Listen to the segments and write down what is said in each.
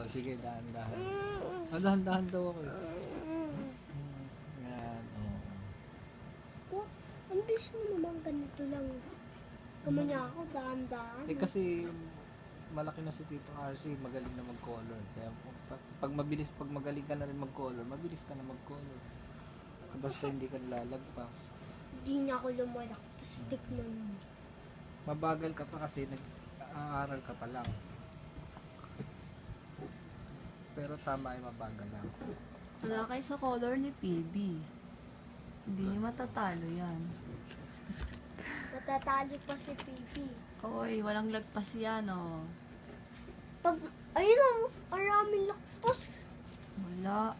sige, dahan-dahan. Dahan-dahan daw ako eh. Yan, Oh, ang bis mo naman ganito lang. Kamo niya ako, daan-daan. Eh kasi malaki na si Tito RC, magaling na mag-color. Kaya pag magaling ka na rin mag-color, mabilis ka na mag-color. Basta hindi ka lalagpas. Hindi na ako lumalakpas. Tignan mo. Mabagal ka pa kasi nag-aaral ka pa lang. Pero tama ay mabagal lang. Wala kayo sa color ni PB. Hindi niyo matatalo yan. Matatalo pa si Pipi. Hoy, walang lagpas yan, oh. Pag, ayun o, maraming lakpas. Wala.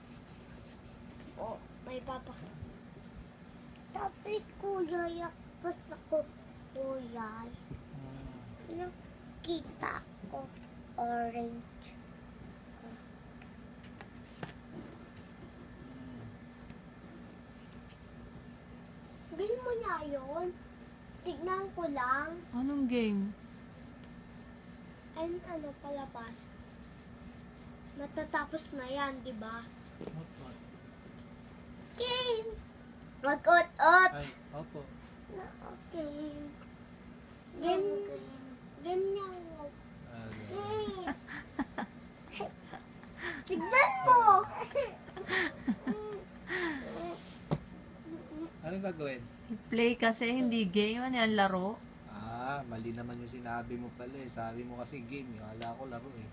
Oh, may papa. Tapi kuya, lakpas ako. Kuya, nakita ko orange. Bilhin mo niya yun. Tignan ko lang. Anong game? Ayun, ano, palabas. Matatapos na yan, di ba? Game! Mag-ot-ot! Ay, opo. Okay. Game. Game niya. Tignan mo! Anong gagawin? Play kasi, hindi game. Ano yan, laro? Mali naman yung sinabi mo pala eh. Sabi mo kasi game. Akala ko laro eh.